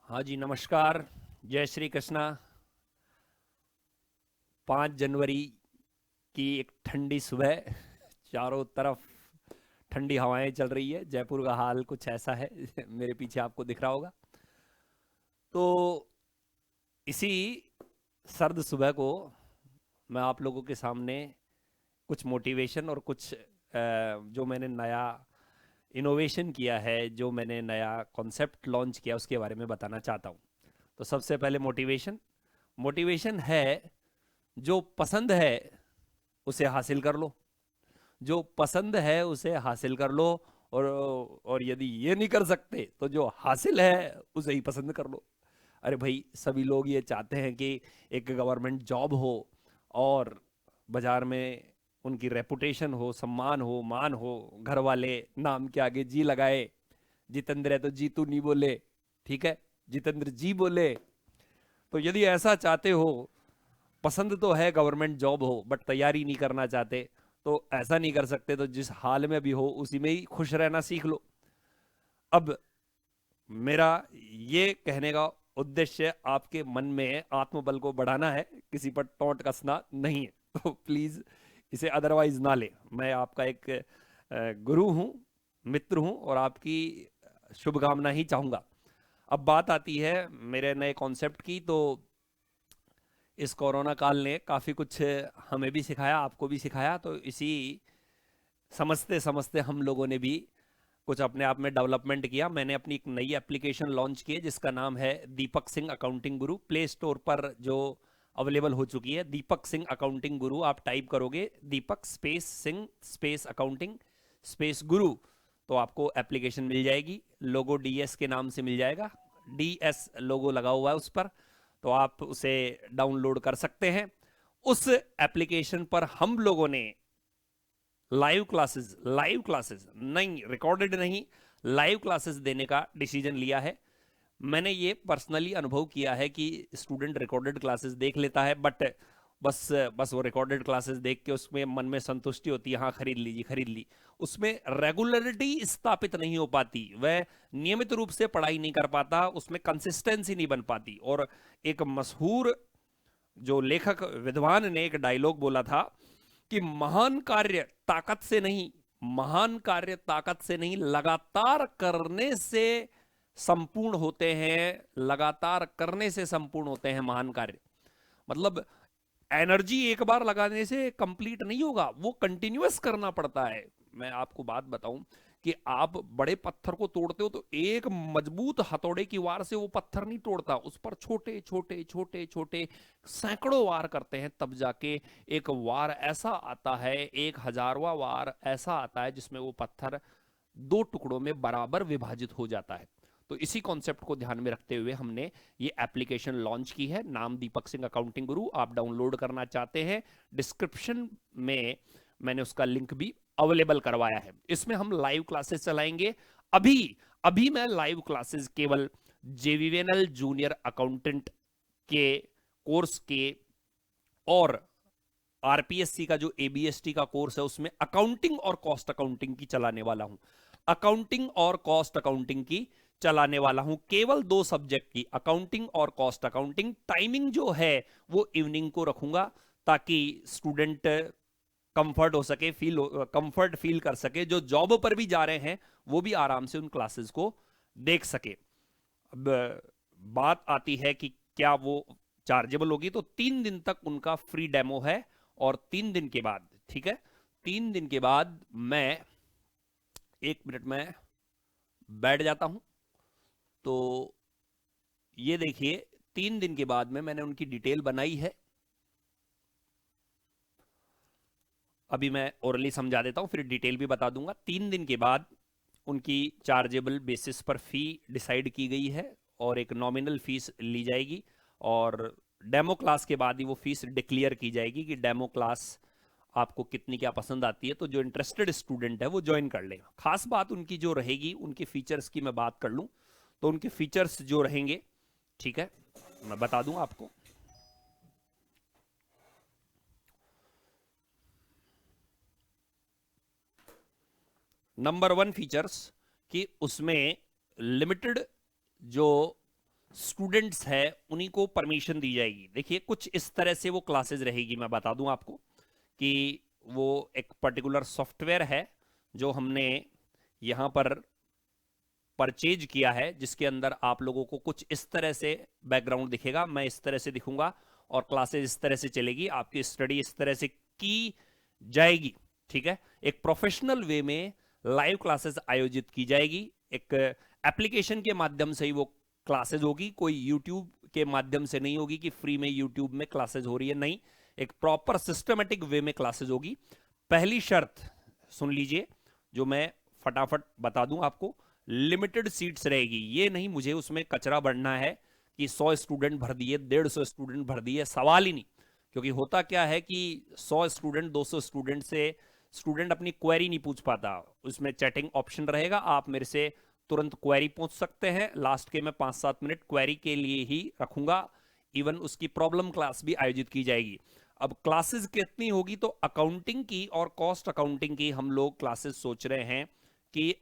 हाँ जी, नमस्कार। जय श्री कृष्णा। 5 जनवरी की एक ठंडी सुबह, चारों तरफ ठंडी हवाएं चल रही है। जयपुर का हाल कुछ ऐसा है मेरे पीछे आपको दिख रहा होगा। तो इसी सर्द सुबह को मैं आप लोगों के सामने कुछ मोटिवेशन और कुछ जो मैंने नया इनोवेशन किया है, जो मैंने नया कॉन्सेप्ट लॉन्च किया, उसके बारे में बताना चाहता हूँ। तो सबसे पहले मोटिवेशन मोटिवेशन है, जो पसंद है उसे हासिल कर लो। जो पसंद है उसे हासिल कर लो। और यदि ये नहीं कर सकते तो जो हासिल है उसे ही पसंद कर लो। अरे भाई, सभी लोग ये चाहते हैं कि एक गवर्नमेंट जॉब हो और बाजार में उनकी रेपुटेशन हो, सम्मान हो, मान हो, घर वाले नाम के आगे जी लगाए। जितेंद्र है तो जीतू नहीं बोले, ठीक है, जितेंद्र जी बोले। तो यदि ऐसा चाहते हो, पसंद तो है गवर्नमेंट जॉब हो बट तैयारी नहीं करना चाहते, तो ऐसा नहीं कर सकते तो जिस हाल में भी हो उसी में ही खुश रहना सीख लो। अब मेरा ये कहने का उद्देश्य आपके मन में आत्मबल को बढ़ाना है, किसी पर टोंट कसना नहीं है। तो प्लीज इसे अदरवाइज ना ले। मैं आपका एक गुरु हूं, मित्र हूं और आपकी शुभकामना ही चाहूंगा। अब बात आती है मेरे नए कॉन्सेप्ट की। तो इस कोरोना काल ने काफ़ी कुछ हमें भी सिखाया, आपको भी सिखाया। तो इसी समझते समझते हम लोगों ने भी कुछ अपने आप में डेवलपमेंट किया। मैंने अपनी एक नई एप्लीकेशन लॉन्च की है जिसका नाम है दीपक सिंह अकाउंटिंग गुरु। प्ले स्टोर पर जो अवेलेबल हो चुकी है, दीपक सिंह अकाउंटिंग गुरु। आप टाइप करोगे Deepak space Singh space accounting space Guru, तो आपको एप्लीकेशन मिल जाएगी। लोगो डीएस के नाम से मिल जाएगा, डीएस लोगो लगा हुआ है उस पर। तो आप उसे डाउनलोड कर सकते हैं। उस एप्लीकेशन पर हम लोगों ने लाइव क्लासेस नहीं, रिकॉर्डेड नहीं, लाइव क्लासेस देने का डिसीजन लिया है। मैंने ये पर्सनली अनुभव किया है कि स्टूडेंट रिकॉर्डेड क्लासेस देख लेता है, बट बस बस वो रिकॉर्डेड क्लासेस देख के उसमें मन में संतुष्टि होती है, हाँ खरीद लीजिए खरीद ली। उसमें रेगुलरिटी स्थापित नहीं हो पाती, वह नियमित रूप से पढ़ाई नहीं कर पाता, उसमें कंसिस्टेंसी नहीं बन पाती। और एक मशहूर जो लेखक विद्वान ने एक डायलॉग बोला था कि महान कार्य ताकत से नहीं, महान कार्य ताकत से नहीं, लगातार करने से संपूर्ण होते हैं। लगातार करने से संपूर्ण होते हैं महान कार्य। मतलब एनर्जी एक बार लगाने से कंप्लीट नहीं होगा, वो कंटिन्यूअस करना पड़ता है। मैं आपको बात बताऊं कि आप बड़े पत्थर को तोड़ते हो तो एक मजबूत हथौड़े की वार से वो पत्थर नहीं तोड़ता, उस पर छोटे छोटे छोटे छोटे सैकड़ों वार करते हैं, तब जाके एक वार ऐसा आता है, 1000वां वार ऐसा आता है जिसमें वो पत्थर दो टुकड़ों में बराबर विभाजित हो जाता है। तो इसी कॉन्सेप्ट को ध्यान में रखते हुए हमने ये एप्लीकेशन लॉन्च की है। नाम दीपक सिंह अकाउंटिंग गुरु। आप डाउनलोड करना चाहते हैं, डिस्क्रिप्शन में मैंने उसका लिंक भी अवेलेबल करवाया है। इसमें हम लाइव क्लासेस चलाएंगे। अभी अभी मैं लाइव क्लासेस केवल जेवीवेनल जूनियर अकाउंटेंट के कोर्स के और आरपीएससी का जो एबीएसटी का कोर्स है उसमें अकाउंटिंग और कॉस्ट अकाउंटिंग की चलाने वाला हूं। अकाउंटिंग और कॉस्ट अकाउंटिंग की चलाने वाला हूं, केवल 2 सब्जेक्ट की, अकाउंटिंग और कॉस्ट अकाउंटिंग। टाइमिंग जो है वो इवनिंग को रखूंगा ताकि स्टूडेंट कंफर्ट हो सके, कंफर्ट फील कर सके। जो जॉब पर भी जा रहे हैं वो भी आराम से उन क्लासेस को देख सके। अब बात आती है कि क्या वो चार्जेबल होगी। तो 3 दिन तक उनका फ्री डेमो है। और 3 दिन के बाद, ठीक है, 3 दिन के बाद मैं 1 मिनट में बैठ जाता हूं। तो ये देखिए, 3 दिन के बाद में मैंने उनकी डिटेल बनाई है। अभी मैं ओरली समझा देता हूं, फिर डिटेल भी बता दूंगा। 3 दिन के बाद उनकी चार्जेबल बेसिस पर फी डिसाइड की गई है और एक नॉमिनल फीस ली जाएगी। और डेमो क्लास के बाद ही वो फीस डिक्लेयर की जाएगी कि डेमो क्लास आपको कितनी क्या पसंद आती है। तो जो इंटरेस्टेड स्टूडेंट है वो ज्वाइन कर लेगा। खास बात उनकी जो रहेगी, उनके फीचर्स की मैं बात कर लूं तो उनके फीचर्स जो रहेंगे, ठीक है, मैं बता दूं आपको। नंबर 1 फीचर्स कि उसमें लिमिटेड जो स्टूडेंट्स है उन्हीं को परमिशन दी जाएगी। देखिए कुछ इस तरह से वो क्लासेस रहेगी, मैं बता दूं आपको कि वो एक पर्टिकुलर सॉफ्टवेयर है जो हमने यहां पर परचेज किया है, जिसके अंदर आप लोगों को कुछ इस तरह से बैकग्राउंड दिखेगा, मैं इस तरह से दिखूंगा और क्लासेस इस तरह से चलेगी, आपकी स्टडी इस तरह से की जाएगी। ठीक है, एक प्रोफेशनल वे में लाइव क्लासेस आयोजित की जाएगी, एक एप्लीकेशन के माध्यम से ही वो क्लासेस होगी, कोई यूट्यूब के माध्यम से नहीं होगी कि फ्री में यूट्यूब में क्लासेस हो रही है, नहीं, एक प्रॉपर सिस्टमेटिक वे में क्लासेस होगी। पहली शर्त सुन लीजिए जो मैं फटाफट बता दूं आपको, लिमिटेड सीट्स रहेगी। ये नहीं मुझे उसमें कचरा बढ़ना है कि 100 स्टूडेंट भर दिए, 150 स्टूडेंट भर दिए, सवाल ही नहीं। क्योंकि होता क्या है कि 100 स्टूडेंट 200 स्टूडेंट से स्टूडेंट अपनी क्वेरी नहीं पूछ पाता, उसमें चैटिंग ऑप्शन रहेगा, आप मेरे से तुरंत क्वेरी पूछ सकते हैं। लास्ट के मैं 5-7 मिनट क्वेरी के लिए ही रखूंगा, इवन उसकी प्रॉब्लम क्लास भी आयोजित की जाएगी। अब क्लासेस कितनी होगी, तो अकाउंटिंग की और कॉस्ट अकाउंटिंग की हम लोग क्लासेस सोच रहे हैं कि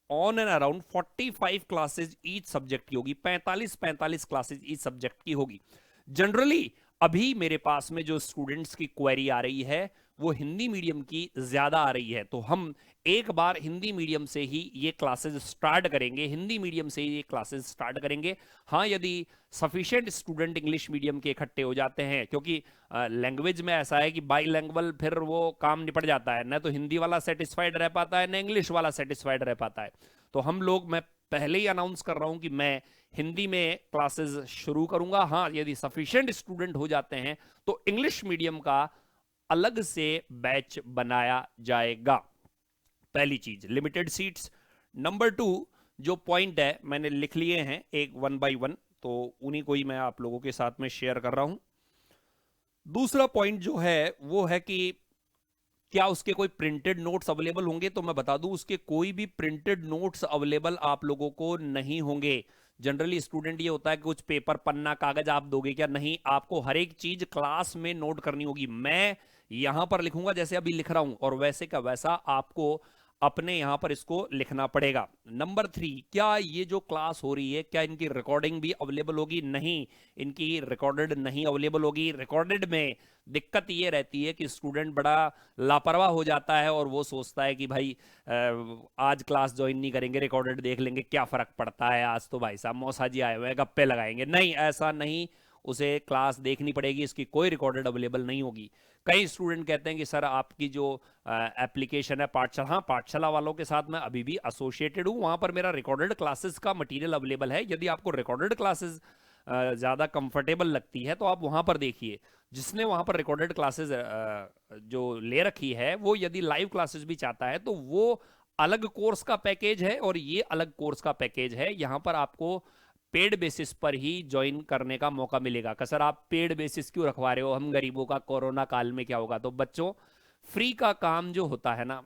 on and around 45 classes each subject की होगी, 45 क्लासेस ईच सब्जेक्ट की होगी। जनरली अभी मेरे पास में जो स्टूडेंट्स की क्वेरी आ रही है वो हिंदी मीडियम की ज्यादा आ रही है, तो हम एक बार हिंदी मीडियम से ही ये क्लासेस स्टार्ट करेंगे, हिंदी मीडियम से ही ये क्लासेस स्टार्ट करेंगे। हाँ, यदि सफिशिएंट स्टूडेंट इंग्लिश मीडियम के इकट्ठे हो जाते हैं, क्योंकि लैंग्वेज में ऐसा है कि बाईलैंग्वेज फिर वो काम निपट जाता है, न तो हिंदी वाला सेटिस्फाइड रह पाता है, न इंग्लिश वाला सेटिस्फाइड रह पाता है। तो हम लोग, मैं पहले ही अनाउंस कर रहा हूं कि मैं हिंदी में क्लासेस शुरू करूंगा। हाँ, यदि सफिशिएंट स्टूडेंट हो जाते हैं तो इंग्लिश मीडियम का अलग से बैच बनाया जाएगा। पहली चीज लिमिटेड सीट्स। नंबर 2 जो पॉइंट है मैंने लिख लिए हैं एक 1 बाय 1, तो उन्हीं को ही मैं आप लोगों के साथ में शेयर कर रहा हूं। दूसरा पॉइंट जो है वो है कि क्या उसके कोई प्रिंटेड नोट्स अवेलेबल होंगे, तो मैं बता दूं उसके कोई भी प्रिंटेड नोट्स अवेलेबल आप लोगों को नहीं होंगे। जनरली स्टूडेंट ये होता है कि कुछ पेपर पन्ना कागज आप दोगे क्या, नहीं, आपको हर एक चीज क्लास में नोट करनी होगी। मैं यहां पर लिखूंगा जैसे अभी लिख रहा हूं और वैसे का वैसा आपको अपने यहां पर इसको लिखना पड़ेगा। नंबर 3, क्या ये जो क्लास हो रही है क्या इनकी रिकॉर्डिंग भी अवेलेबल होगी, नहीं, इनकी रिकॉर्डेड नहीं अवेलेबल होगी। रिकॉर्डेड में दिक्कत ये रहती है कि स्टूडेंट बड़ा लापरवाह हो जाता है और वो सोचता है कि भाई आज क्लास ज्वाइन नहीं करेंगे, रिकॉर्डेड देख लेंगे, क्या फर्क पड़ता है, आज तो भाई साहब मौसा जी आए हुए हैं, गप्पे लगाएंगे। नहीं, ऐसा नहीं, उसे क्लास देखनी पड़ेगी, इसकी कोई रिकॉर्डेड अवेलेबल नहीं होगी। कई स्टूडेंट कहते हैं कि सर आपकी जो एप्लीकेशन है पाठशाला, हाँ, पाठशाला वालों के साथ मैं अभी भी एसोसिएटेड हूँ, वहां पर मेरा रिकॉर्डेड क्लासेस का मटेरियल अवेलेबल है। यदि आपको रिकॉर्डेड क्लासेस ज़्यादा कंफर्टेबल लगती है तो आप वहां पर देखिए। जिसने वहां पर रिकॉर्डेड क्लासेस जो ले रखी है वो यदि लाइव क्लासेस भी चाहता है तो वो अलग कोर्स का पैकेज है और ये अलग कोर्स का पैकेज है। यहां पर आपको पेड बेसिस पर ही ज्वाइन करने का मौका मिलेगा। सर आप पेड बेसिस क्यों रखवा रहे हो, हम गरीबों का कोरोना काल में क्या होगा। तो बच्चों, फ्री का काम जो होता है ना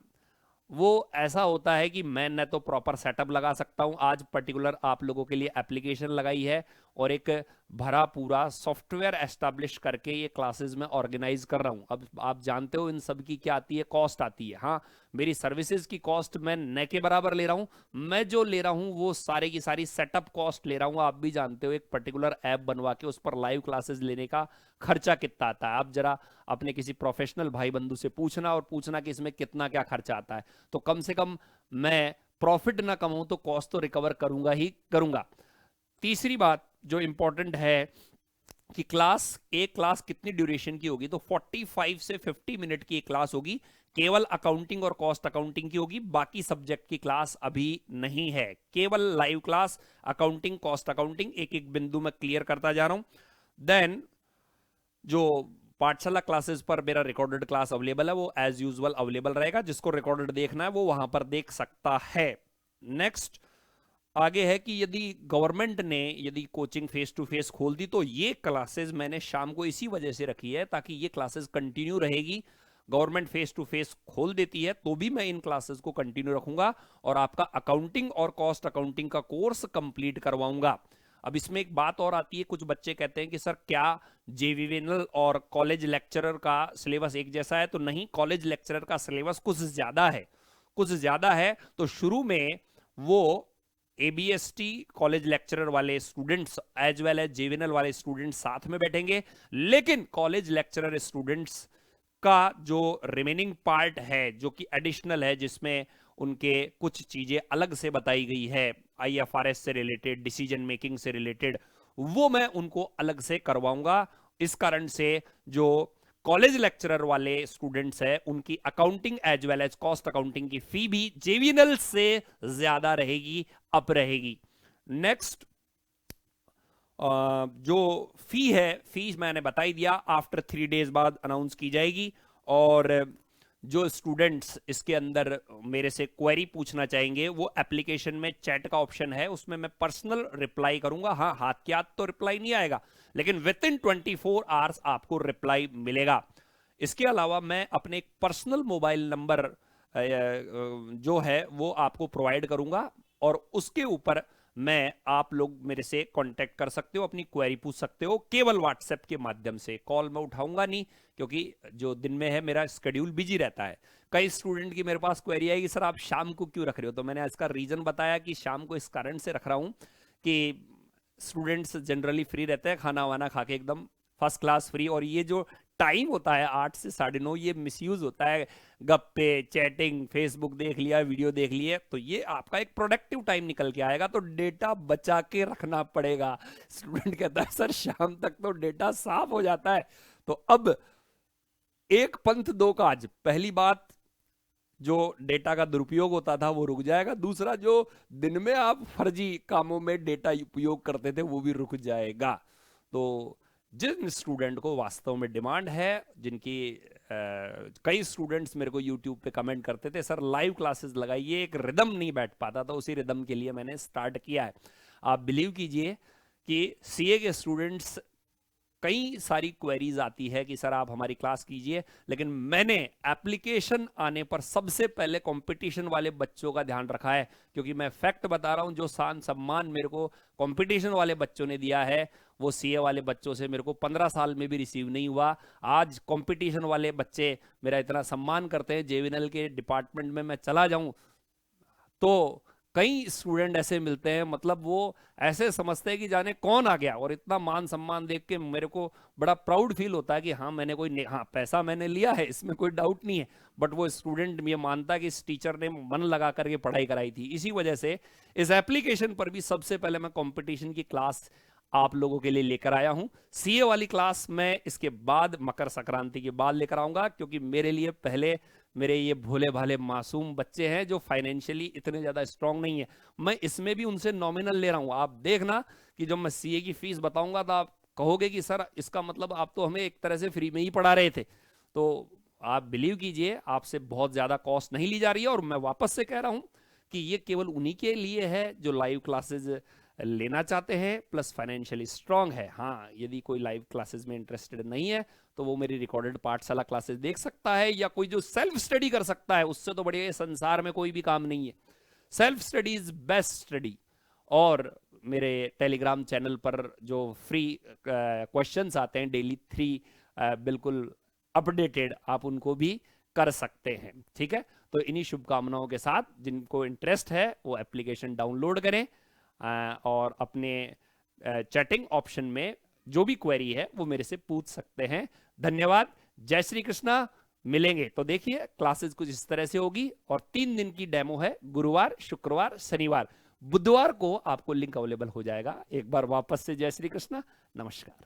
वो ऐसा होता है कि मैं न तो प्रॉपर सेटअप लगा सकता हूं, आज पर्टिकुलर आप लोगों के लिए एप्लीकेशन लगाई है और एक भरा पूरा सॉफ्टवेयर एस्टैब्लिश करके ये क्लासेस में ऑर्गेनाइज कर रहा हूं। अब आप जानते हो इन सब की क्या आती है, कॉस्ट आती है। हाँ, मेरी सर्विसेज की कॉस्ट मैं न के बराबर ले रहा हूं, मैं जो ले रहा हूं वो सारे की सारी सेटअप कॉस्ट ले रहा हूं। आप भी जानते हो एक पर्टिकुलर ऐप बनवा के उस पर लाइव क्लासेस लेने का खर्चा कितना आता है, आप जरा अपने किसी प्रोफेशनल भाई बंधु से पूछना और पूछना कि इसमें कितना क्या खर्चा आता है। तो कम से कम मैं प्रॉफिट ना कमाऊं तो कॉस्ट तो रिकवर करूंगा ही करूंगा। तीसरी बात जो इंपॉर्टेंट है कि एक क्लास कितनी ड्यूरेशन की होगी, तो 45 से 50 मिनट की एक क्लास होगी, केवल अकाउंटिंग और कॉस्ट अकाउंटिंग की होगी, बाकी सब्जेक्ट की क्लास अभी नहीं है, केवल live class accounting cost accounting. एक एक बिंदु में क्लियर करता जा रहा हूं। देन जो पाठशाला क्लासेस पर मेरा रिकॉर्डेड क्लास अवेलेबल है वो एज यूजुअल अवेलेबल रहेगा, जिसको रिकॉर्डेड देखना है वो वहां पर देख सकता है। नेक्स्ट आगे है कि यदि गवर्नमेंट ने यदि कोचिंग फेस टू फेस खोल दी तो ये क्लासेस मैंने शाम को इसी वजह से रखी है ताकि ये क्लासेस कंटिन्यू रहेगी। गवर्नमेंट फेस टू फेस खोल देती है तो भी मैं इन क्लासेस को कंटिन्यू रखूंगा और आपका अकाउंटिंग और कॉस्ट अकाउंटिंग का कोर्स कंप्लीट करवाऊंगा। अब इसमें एक बात और आती है, कुछ बच्चे कहते हैं कि सर क्या जेवीवेनल और कॉलेज लेक्चरर का सिलेबस एक जैसा है, तो नहीं, कॉलेज लेक्चरर का सिलेबस कुछ ज्यादा है, कुछ ज्यादा है। तो शुरू में वो ABST कॉलेज लेक्चरर वाले स्टूडेंट्स एज वेल एज जेवीएनएल वाले स्टूडेंट्स साथ में बैठेंगे, लेकिन कॉलेज लेक्चरर स्टूडेंट्स का जो रिमेनिंग पार्ट है जो कि एडिशनल है, जिसमें उनके कुछ चीजें अलग से बताई गई है IFRS से रिलेटेड, डिसीजन मेकिंग से रिलेटेड, वो मैं उनको अलग से करवाऊंगा। इस कारण से जो कॉलेज लेक्चरर वाले स्टूडेंट्स हैं उनकी accounting as well as cost accounting की फी भी जेवीएनएल से ज्यादा रहेगी, अप रहेगी। नेक्स्ट जो फी है, फीस मैंने बताई दिया, आफ्टर 3 डेज बाद अनाउंस की जाएगी। और जो स्टूडेंट्स इसके अंदर मेरे से क्वेरी पूछना चाहेंगे, वो एप्लीकेशन में चैट का ऑप्शन है, उसमें मैं पर्सनल रिप्लाई करूंगा। हाँ, हाथ के हाथ तो रिप्लाई नहीं आएगा, लेकिन विद इन 24 आवर्स आपको रिप्लाई मिलेगा। इसके अलावा मैं अपने एक पर्सनल मोबाइल नंबर जो है वो आपको प्रोवाइड करूंगा, और उसके ऊपर मैं आप लोग मेरे से कांटेक्ट कर सकते हो, अपनी क्वेरी पूछ सकते हो, केवल व्हाट्सएप के माध्यम से। कॉल मैं उठाऊंगा नहीं, क्योंकि जो दिन में है मेरा शेड्यूल बिजी रहता है। कई स्टूडेंट की मेरे पास क्वेरी आएगी, सर आप शाम को क्यों रख रहे हो? तो मैंने इसका रीजन बताया कि शाम को इस कारण से रख रहा हूं कि स्टूडेंट्स जनरली फ्री रहते हैं, खाना वाना खा के एकदम फर्स्ट क्लास फ्री, और ये जो टाइम होता है 8 से 9:30, ये मिसयूज होता है, गप्पे, चैटिंग, फेसबुक देख लिया, वीडियो देख लिए, तो ये आपका एक प्रोडक्टिव टाइम निकल के आएगा, तो डेटा बचा के रखना पड़ेगा। स्टूडेंट कहता है सर शाम तक तो डेटा साफ हो जाता है। तो अब एक पंथ दो काज, पहली बात जो डेटा का दुरुपयोग होता था वो रुक जाएगा, दूसरा जो दिन में आप फर्जी कामों में डेटा उपयोग करते थे वो भी रुक जाएगा। तो जिन स्टूडेंट को वास्तव में डिमांड है, जिनकी कई स्टूडेंट्स मेरे को यूट्यूब पे कमेंट करते थे सर लाइव क्लासेस लगाइए, एक रिदम नहीं बैठ पाता, तो उसी रिदम के लिए मैंने स्टार्ट किया है। आप बिलीव कीजिए कि सीए के स्टूडेंट्स कई सारी क्वेरीज आती है कि सर आप हमारी क्लास कीजिए, लेकिन मैंने एप्लीकेशन आने पर सबसे पहले कंपटीशन वाले बच्चों का ध्यान रखा है, क्योंकि मैं फैक्ट बता रहा हूं, जो सान सम्मान मेरे को कंपटीशन वाले बच्चों ने दिया है वो सीए वाले बच्चों से मेरे को 15 साल में भी रिसीव नहीं हुआ। आज कंपटीशन वाले बच्चे मेरा इतना सम्मान करते हैं, जेवीएनएल के डिपार्टमेंट में मैं चला जाऊं तो कई स्टूडेंट ऐसे मिलते हैं, मतलब वो ऐसे समझते हैं कि जाने कौन आ गया, और इतना मान सम्मान देख के मेरे को बड़ा प्राउड फील होता है कि हाँ मैंने कोई, हाँ पैसा मैंने लिया है, इसमें कोई डाउट नहीं है, बट वो स्टूडेंट ये मानता है कि इस टीचर ने मन लगा करके पढ़ाई कराई थी। इसी वजह से इस एप्लीकेशन पर भी सबसे पहले मैं कंपटीशन की क्लास आप लोगों के लिए लेकर आया हूं। सीए वाली क्लास मैं इसके बाद मकर संक्रांति के बाद लेकर आऊंगा, क्योंकि मेरे लिए पहले मेरे ये भोले भाले मासूम बच्चे हैं जो फाइनेंशियली इतने ज्यादा स्ट्रांग नहीं है, मैं इसमें भी उनसे नॉमिनल ले रहा हूं। आप देखना कि जब मैं सीए की फीस बताऊंगा तो आप कहोगे कि सर इसका मतलब आप तो हमें एक तरह से फ्री में ही पढ़ा रहे थे। तो आप बिलीव कीजिए, आपसे बहुत ज्यादा कॉस्ट नहीं ली जा रही है, और मैं वापस से कह रहा हूं कि ये केवल उन्हीं के लिए है जो लाइव क्लासेस लेना चाहते हैं प्लस फाइनेंशियली स्ट्रांग है। हाँ, यदि कोई लाइव क्लासेस में इंटरेस्टेड नहीं है तो वो मेरी रिकॉर्डेड पाठशाला क्लासेस देख सकता है, या कोई जो सेल्फ स्टडी कर सकता है, उससे तो बढ़िया संसार में कोई भी काम नहीं है। Self study is best study. और मेरे टेलीग्राम चैनल पर जो फ्री क्वेश्चंस आते हैं डेली 3 बिल्कुल अपडेटेड, आप उनको भी कर सकते हैं। ठीक है, तो इन्हीं शुभकामनाओं के साथ जिनको इंटरेस्ट है वो एप्लीकेशन डाउनलोड करें, और अपने चैटिंग ऑप्शन में जो भी क्वेरी है वो मेरे से पूछ सकते हैं। धन्यवाद, जय श्री कृष्णा। मिलेंगे तो देखिए क्लासेस कुछ इस तरह से होगी, और 3 दिन की डेमो है, गुरुवार, शुक्रवार, शनिवार, बुधवार को आपको लिंक अवेलेबल हो जाएगा। एक बार वापस से जय श्री कृष्णा, नमस्कार।